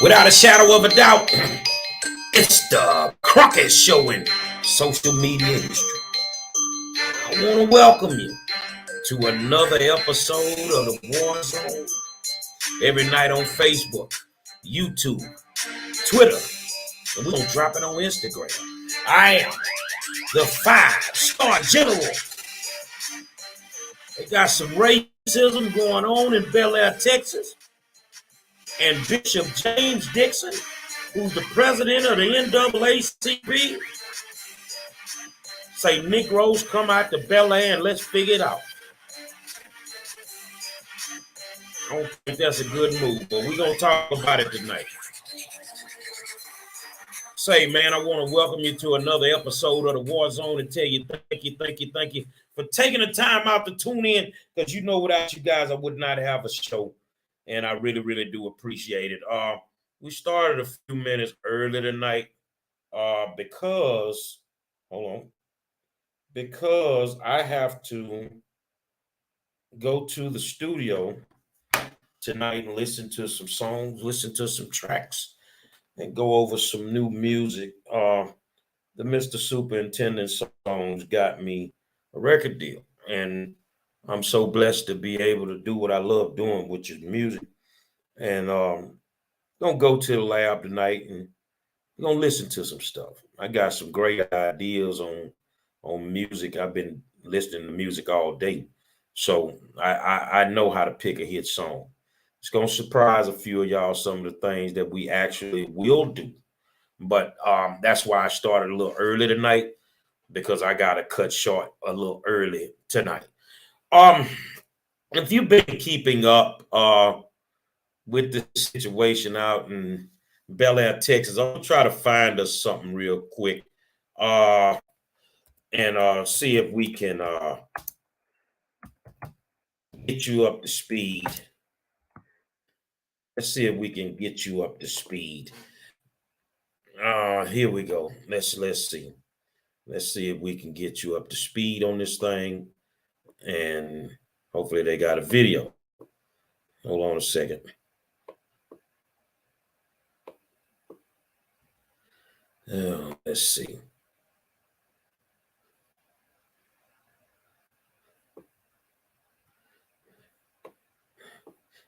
Without a shadow of a doubt, it's the Crockett Show in social media industry. I want to welcome you to another episode of the War Zone. Every night on Facebook, YouTube, Twitter, and we're going to drop it on Instagram. I am the 5-star general. They got some racism going on in Bel Air, Texas. And Bishop James DIXON, who's the president of the NAACP, say Negroes come out to Bel Air and let's figure it out. I don't think that's a good move, but we're going to talk about it tonight. Say, man, I want to welcome you to another episode of the War Zone and tell you thank you for taking the time out to tune in, because you know without you guys, I would not have a show. And I really do appreciate it. We started a few minutes early tonight because I have to go to the studio tonight and listen to some songs, listen to some tracks, and go over some new music. The Mr. Superintendent songs got me a record deal, and I'm so blessed to be able to do what I love doing, which is music. And gonna go to the lab tonight and gonna listen to some stuff. I got some great ideas on music. I've been listening to music all day, so I know how to pick a hit song. It's gonna surprise a few of y'all some of the things that we actually will do. But that's why I started a little early tonight, because I gotta cut short a little early tonight. If you've been keeping up with the situation out in Bel Air, Texas, I'm gonna try to find us something real quick and see if we can get you up to speed. Let's see if we can get you up to speed. Here we go. Let's see. Let's see if we can get you up to speed on this thing. And hopefully they got a video. Hold on a second. Let's see.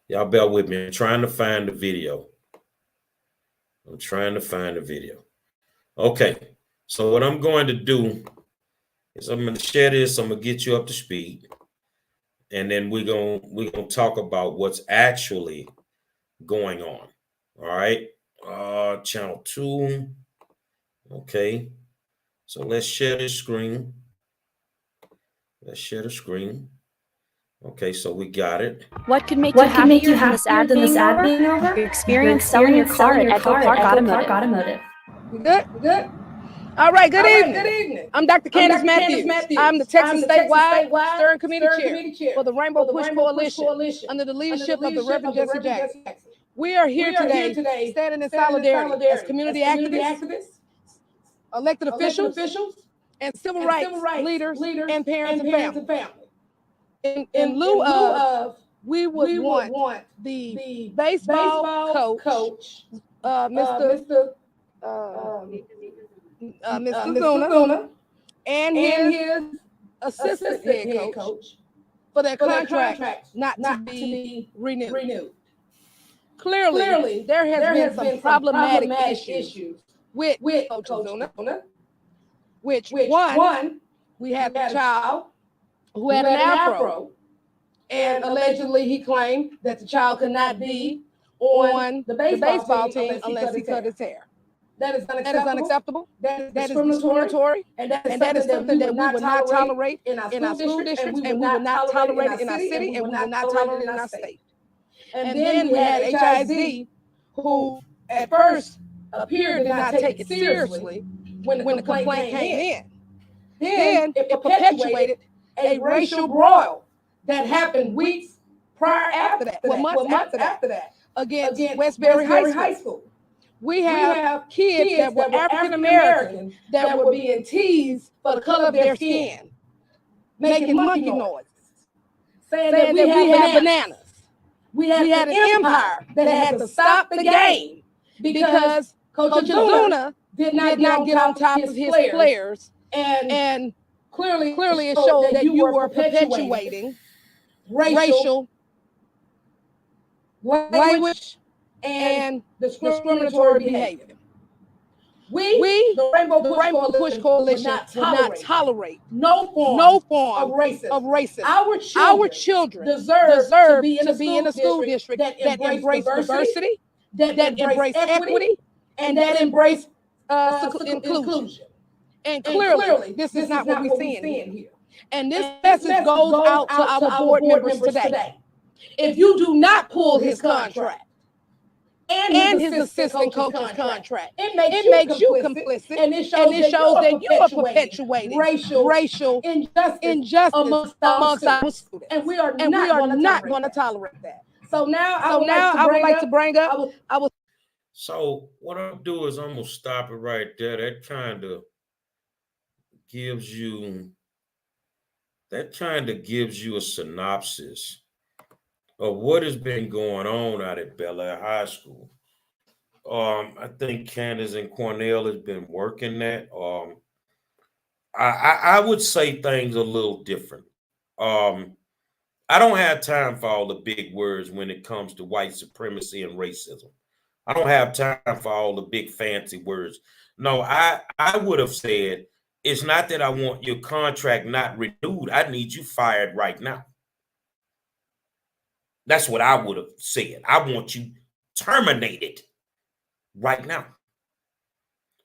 Y'all bear with me. I'm trying to find the video. Okay. So what I'm going to do is I'm going to share this. I'm going to get you up to speed. And then we're gonna talk about what's actually going on. All right. Channel 2. Okay. So let's share the screen. Okay, so we got it. What could make you happier than this ad being over? Your experience selling your car at Echo Park Automotive. Good. All right, good evening. I'm Dr. Candace Matthews. I'm the Texas Statewide Steering Committee Chair for the Rainbow Push Coalition under the leadership of the Reverend Jesse Jackson. We are here today standing in solidarity as community activists, elected officials, and civil rights leaders and parents and families. In lieu of, we would want the baseball coach, Mr. Luna, and his assistant head coach for their contract not to be renewed. Clearly, there has been some problematic issues with Coach Luna, which one, we had a child who had an afro, and allegedly he claimed that the child could not be on the baseball team unless he cut his hair. That is unacceptable. That is discriminatory, and that is something that we would not tolerate in our school districts, and we would not tolerate it in our city, and we would not tolerate it in our state. And then we had HIZ, who at first appeared to not take it seriously when the complaint came in. Then it perpetuated a racial broil that happened weeks prior after that, months after that, against Westbury High School. We have kids that were African American that were being teased for the color of their skin, making monkey noises, saying that we have bananas. We had an empire that had to stop the game because Coach Azuna did not get on top of his players, and clearly it showed that you were perpetuating racial language and discriminatory behavior. We, the Rainbow Push Coalition, would not tolerate no form of racism. Our children deserve to be in a school district that embrace diversity, that embrace equity, and that embrace inclusion. And clearly, this is not what we're seeing here. And this message goes out to our board members today. If you do not pull his contract and his assistant coach's contract, it makes you complicit, and it shows that you are perpetuating racial injustice amongst our students, and we are not going to tolerate that. So now I would like to bring up. So what I'll do is I'm gonna stop it right there. That kind of gives you a synopsis of what has been going on out at Bel Air High School. I think Candace and Cornell has been working that. I would say things a little different. I don't have time for all the big words when it comes to white supremacy and racism. I don't have time for all the big fancy words. No, I would have said, it's not that I want your contract not renewed. I need you fired right now. That's what I would have said. I want you terminated right now.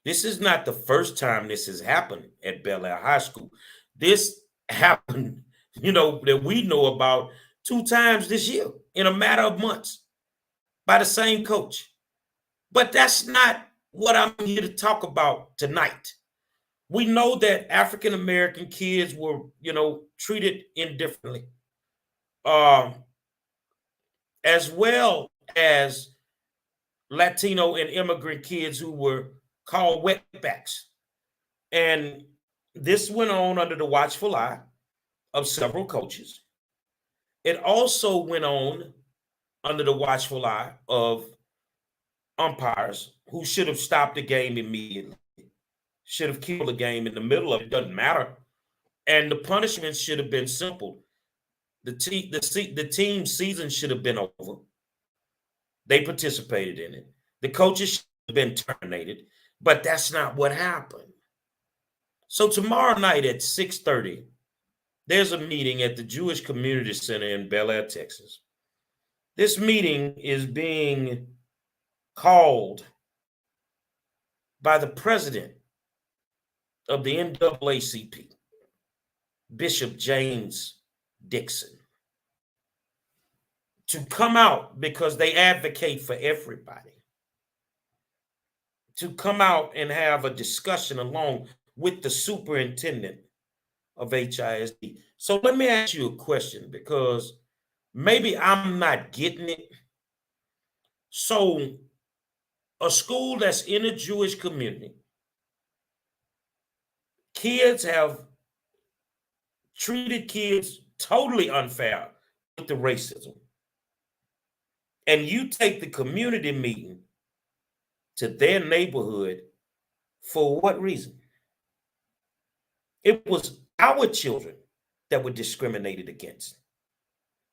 This is not the first time this has happened at Bel Air High School. This happened, that we know about 2 times this year in a matter of months by the same coach. But that's not what I'm here to talk about tonight. We know that African American kids were, treated indifferently, as well as Latino and immigrant kids who were called wetbacks. And this went on under the watchful eye of several coaches. It also went on under the watchful eye of umpires who should have stopped the game immediately, should have killed the game in the middle of it, doesn't matter. And the punishment should have been simple. The team's season should have been over. They participated in it. The coaches should have been terminated, but that's not what happened. So tomorrow night at 6:30, there's a meeting at the Jewish Community Center in Bel Air, Texas. This meeting is being called by the president of the NAACP, Bishop James DIXON, to come out because they advocate for everybody, to come out and have a discussion along with the superintendent of HISD. So let me ask you a question, because maybe I'm not getting it. So a school that's in a Jewish community, kids have treated kids totally unfair with the racism. And you take the community meeting to their neighborhood for what reason? It was our children that were discriminated against.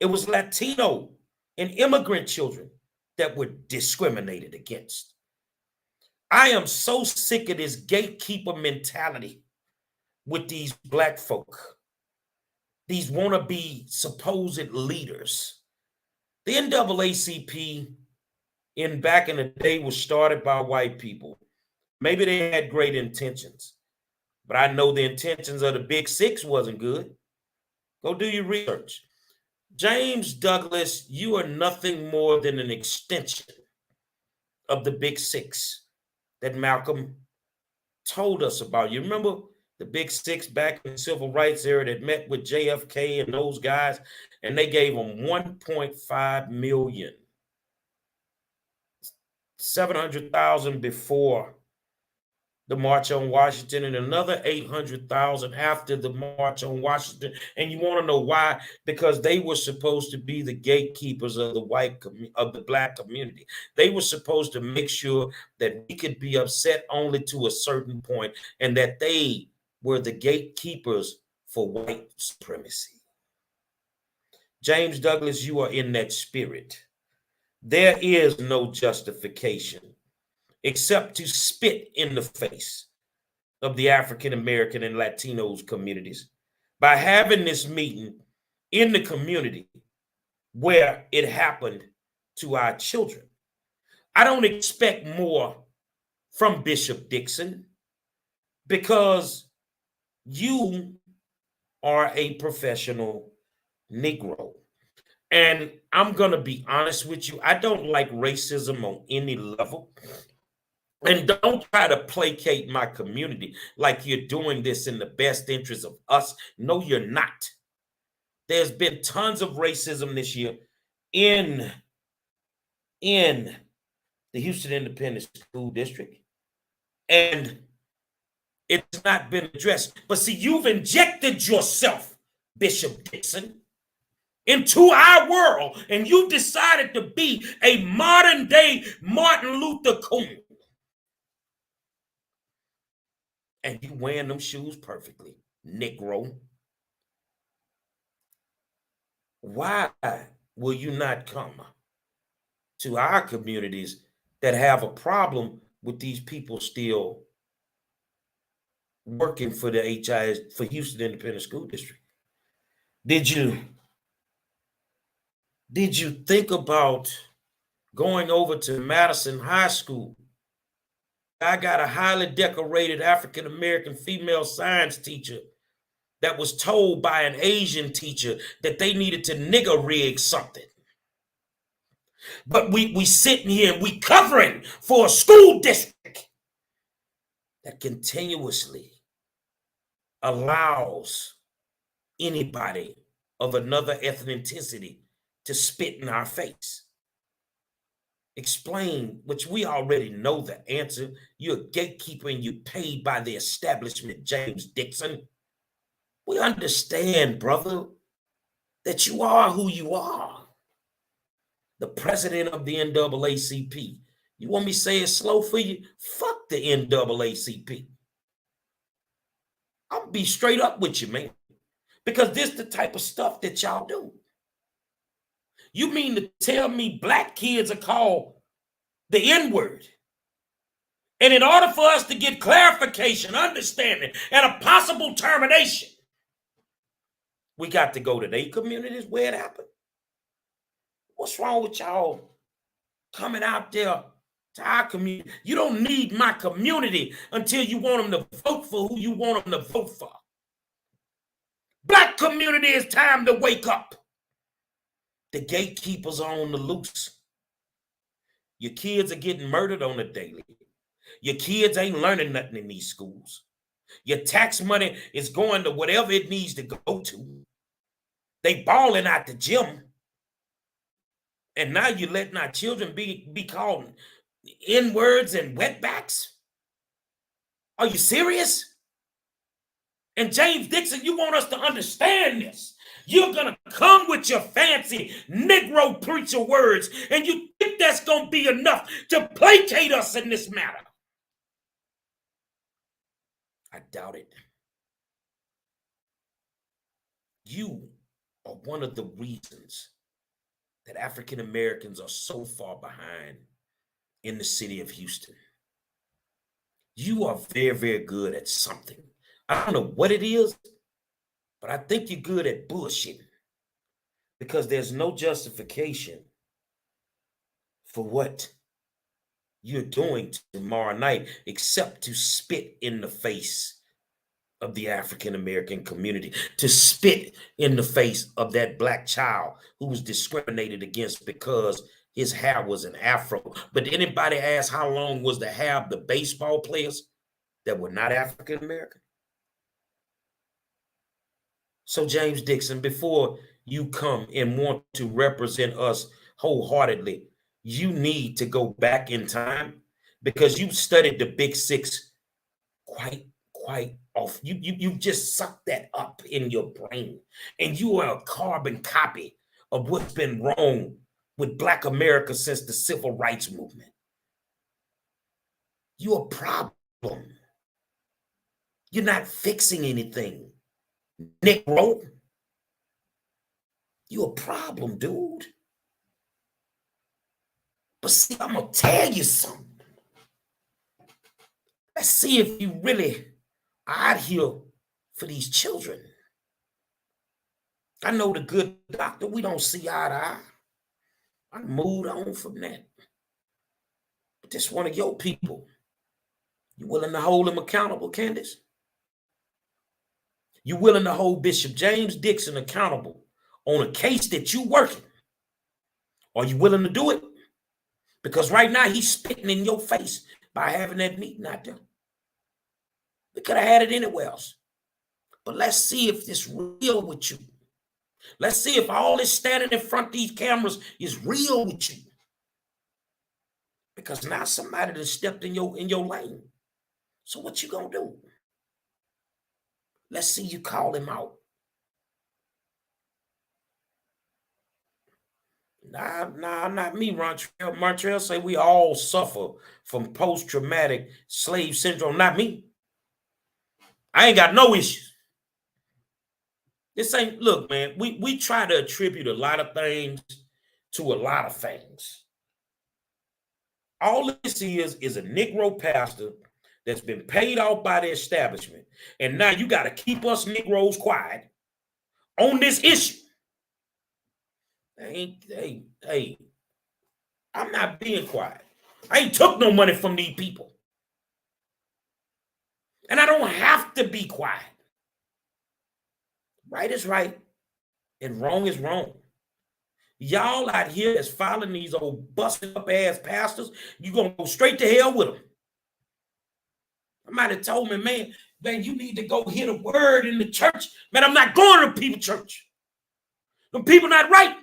It was Latino and immigrant children that were discriminated against. I am so sick of this gatekeeper mentality with these Black folk, these wannabe supposed leaders. The NAACP back in the day was started by white people. Maybe they had great intentions, but I know the intentions of the Big Six wasn't good. Go do your research. James Douglas, you are nothing more than an extension of the Big Six that Malcolm told us about. You remember the Big Six back in the civil rights era that met with JFK and those guys, and they gave them $1.5 million, $700,000 before the March on Washington, and another 800,000 after the March on Washington. And you want to know why? Because they were supposed to be the gatekeepers of the black community. They were supposed to make sure that we could be upset only to a certain point, and that they were the gatekeepers for white supremacy. James Douglas, you are in that spirit. There is no justification except to spit in the face of the African American and Latinos communities by having this meeting in the community where it happened to our children. I don't expect more from Bishop DIXON because you are a professional Negro. And I'm going to be honest with you, I don't like racism on any level. And don't try to placate my community like you're doing this in the best interest of us. No, you're not. There's been tons of racism this year in the Houston Independent School District, and it's not been addressed. But see, you've injected yourself, Bishop DIXON, into our world, and you decided to be a modern day Martin Luther King. And you wearing them shoes perfectly, Negro. Why will you not come to our communities that have a problem with these people still working for the HIS, for Houston Independent School District? Did you think about going over to Madison High School? I got a highly decorated African-American female science teacher that was told by an Asian teacher that they needed to nigger rig something. But we sitting here and we covering for a school district that continuously allows anybody of another ethnicity to spit in our face. Explain, which we already know the answer. You're a gatekeeper and you're paid by the establishment, James DIXON. We understand, brother, that you are who you are. The president of the NAACP. You want me to say it slow for you? Fuck the NAACP. I'll be straight up with you, man. Because this is the type of stuff that y'all do. You mean to tell me black kids are called the N-word? And in order for us to get clarification, understanding, and a possible termination, we got to go to their communities where it happened. What's wrong with y'all coming out there to our community? You don't need my community until you want them to vote for who you want them to vote for. Black community, it's time to wake up. The gatekeepers are on the loose. Your kids are getting murdered on a daily. Your kids ain't learning nothing in these schools. Your tax money is going to whatever it needs to go to. They balling out the gym. And now you're letting our children be called N-words and wetbacks? Are you serious? And James DIXON, you want us to understand this. You're going to come with your fancy Negro preacher words, and you think that's going to be enough to placate us in this matter? I doubt it. You are one of the reasons that African Americans are so far behind in the city of Houston. You are very, very good at something. I don't know what it is, but I think you're good at bullshitting, because there's no justification for what you're doing tomorrow night except to spit in the face of the African American community, to spit in the face of that black child who was discriminated against because his hair was an afro. But anybody ask how long was the hair of the baseball players that were not African American? So James DIXON, before you come and want to represent us wholeheartedly, you need to go back in time, because you studied the Big Six quite off. You just sucked that up in your brain, and you are a carbon copy of what's been wrong with Black America since the Civil Rights Movement. You're a problem. You're not fixing anything, Negro. You're a problem, dude. But see, I'm gonna tell you something. Let's see if you really are out here for these children. I know the good doctor, we don't see eye to eye. I moved on from that. But this one of your people, you willing to hold him accountable, Candace? You willing to hold Bishop James Dixon accountable on a case that you working? Are you willing to do it? Because right now he's spitting in your face by having that meeting out there. We could have had it anywhere else. But let's see if it's real with you. Let's see if all this standing in front of these cameras is real with you. Because now somebody that stepped in your lane. So what you gonna do? Let's see you call him out. Nah, not me, Montreal. Montreal say we all suffer from post-traumatic slave syndrome. Not me. I ain't got no issues. This ain't, look, man, we try to attribute a lot of things to a lot of things. All this is a Negro pastor that's been paid off by the establishment. And now you got to keep us Negroes quiet on this issue. Hey, I'm not being quiet. I ain't took no money from these people. And I don't have to be quiet. Right is right and wrong is wrong. Y'all out here that's following these old busted up ass pastors, you're going to go straight to hell with them. Somebody told me, man, you need to go hear the word in the church. Man, I'm not going to people church. Them people not right.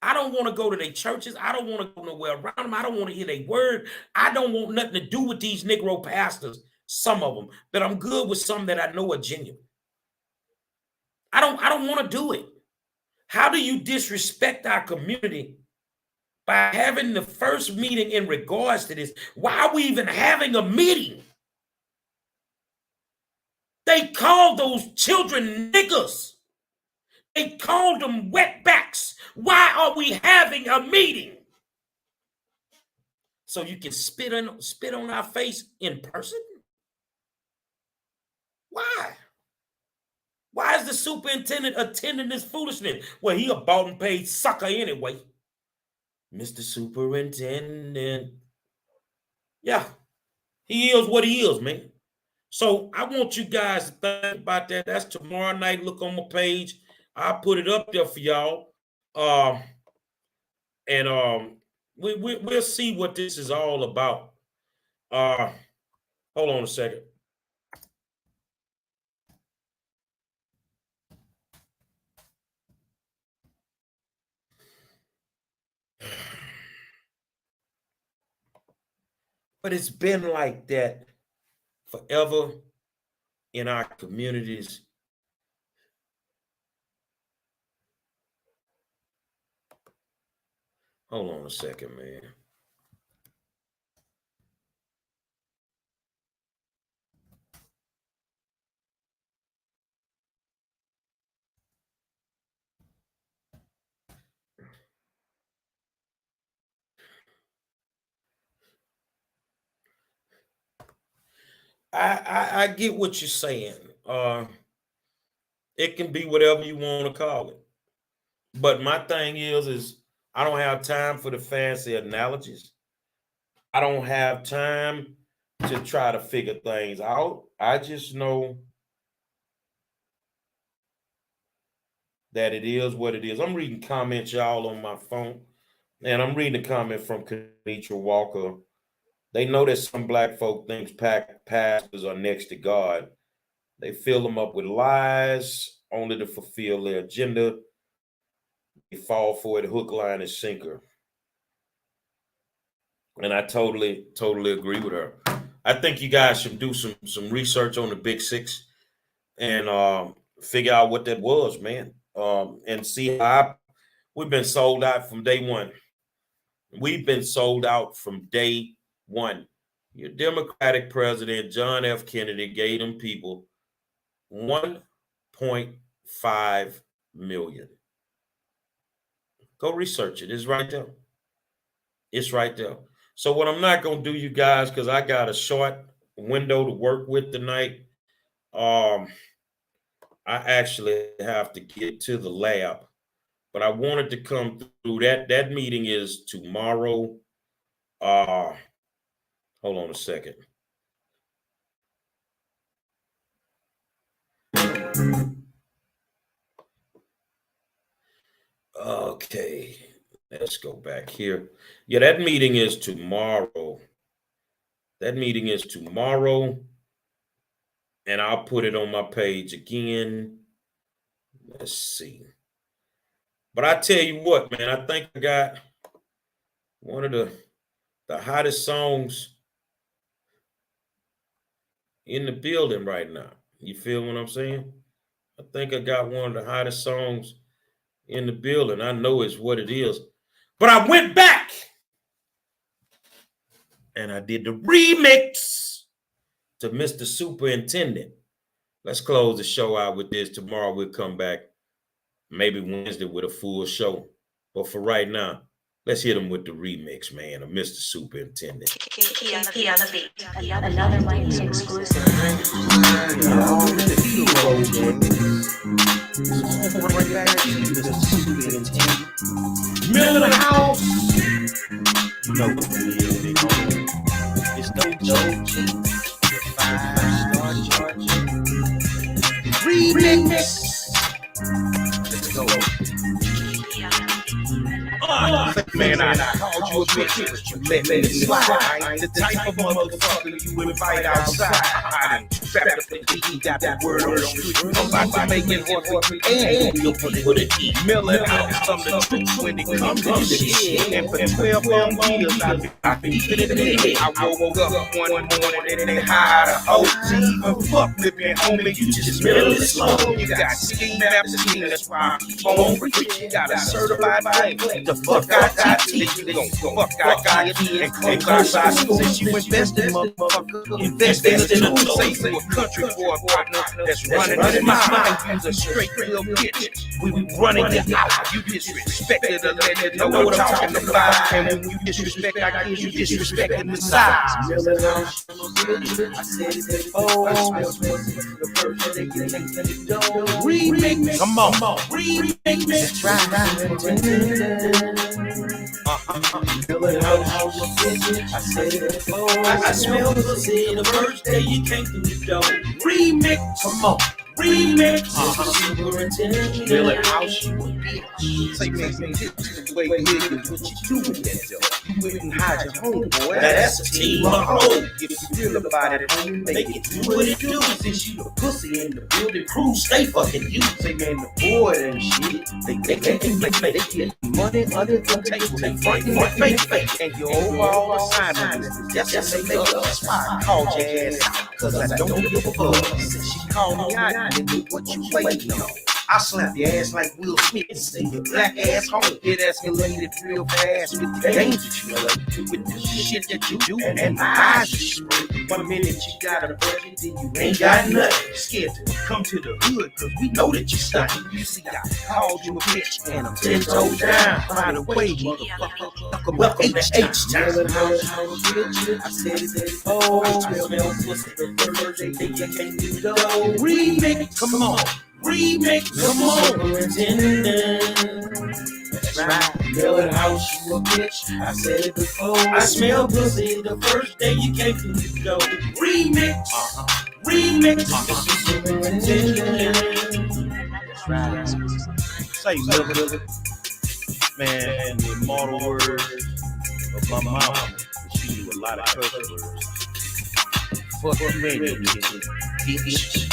I don't want to go to their churches. I don't want to go nowhere around them. I don't want to hear their word. I don't want nothing to do with these Negro pastors, some of them. But I'm good with some that I know are genuine. I don't want to do it. How do you disrespect our community by having the first meeting in regards to this? Why are we even having a meeting? They called those children niggas. They called them wetbacks. Why are we having a meeting? So you can spit on our face in person? Why? Why is the superintendent attending this foolishness? Well, he a bought and paid sucker anyway. Mr. Superintendent. Yeah, he is what he is, man. So I want you guys to think about that. That's tomorrow night. Look on my page. I'll put it up there for y'all. We'll see what this is all about. Hold on a second. But it's been like that forever in our communities. Hold on a second, man. I get what you're saying. It can be whatever you want to call it. But my thing is I don't have time for the fancy analogies. I don't have time to try to figure things out. I just know that it is what it is. I'm reading comments, y'all, on my phone. And I'm reading a comment from Kenitra Walker. They know that some black folk think pastors are next to God. They fill them up with lies only to fulfill their agenda. They fall for it hook, line, and sinker. And I totally agree with her. I think you guys should do some research on the Big Six and figure out what that was, man. And see how we've been sold out from day one. We've been sold out from day one. Your Democratic president, John F. Kennedy, gave them people 1.5 million. Go research it. It's right there. It's right there. So what I'm not going to do, you guys, because I got a short window to work with tonight, I actually have to get to the lab. But I wanted to come through. That meeting is tomorrow. Hold on a second. Okay, let's go back here. Yeah, that meeting is tomorrow. That meeting is tomorrow. And I'll put it on my page again. Let's see. But I tell you what, man, I think I got one of the hottest songs in the building right now. You feel what I'm saying? I think I got one of the hottest songs in the building. I know it's what it is. But I went back and I did the remix to Mr. Superintendent. Let's close the show out with this. Tomorrow we'll come back, maybe Wednesday, with a full show. But for right now, let's hit him with the remix, man, of Mr. Superintendent. Key on the beat. Another Lightning exclusive. Middle of the house. You know what it is, they know. It's no joke. The 5-star Georgia remix. Let's go. Man, I called you a bitch, but you let me slide. I ain't the type of motherfucker you invite outside. I done trapped up the D, got that word on the street. I'm about to make it hard for you and you'll put it with an E. Milling out some of the truth when it comes to shit. And for 12 long years, I've been keeping it in. I woke up one morning and they hired a OG. Even fuck with me, homie, you just middle it slow. You got scheme after scheme, that's why I keep on preaching. You got a certified bank. The fuck I got you, then you gon' fuck I got you. And close our school, since you invested, motherfucker. Invest in a tool, say to a country boy partner that's running in my mind. Use a straight real bitch. We running it out. You disrespected to let it know what I'm talking about. And when you disrespect our kids, you disrespecting the size. Remix, come on, remix. I smell pussy the first day you came through the door. Remix, come on. Remix, Superintendent. Building house, you a bitch. Say, man, the way you did what you do with that job. You wouldn't hide your homeboy. That's a team of hoes. If you feel about it, homie, make it do what it do. Since you the pussy in the building, crew stay fucking you. Say, man, the board and shit, they get money under the table. They front fake. And your overall assignment is just to make up. That's why I called your ass out, cause I don't give a fuck. Since she called me out, and do what you playing on. I slap your ass like Will Smith and send your black ass home. It escalated real fast with the dangerous with the shit that you do, and my eyes are straight. 1 minute you got a budget, then you ain't got nothing. Scared to come to the hood, cause we know that you stunting. You see, I called you a bitch, and I'm 10 toes down. By the way, motherfucker, welcome to H-Town. I said it before, I smell pussy the first day you came through the door. Remix, come on. Remix, come on. That's right. Building house, you a bitch. I said it before. I smell pussy the first day you came through the door. Remix, remix. That's right. Say, little man, the immortal words of my mama. She knew a lot of curse words. Fuck you, man, bitch.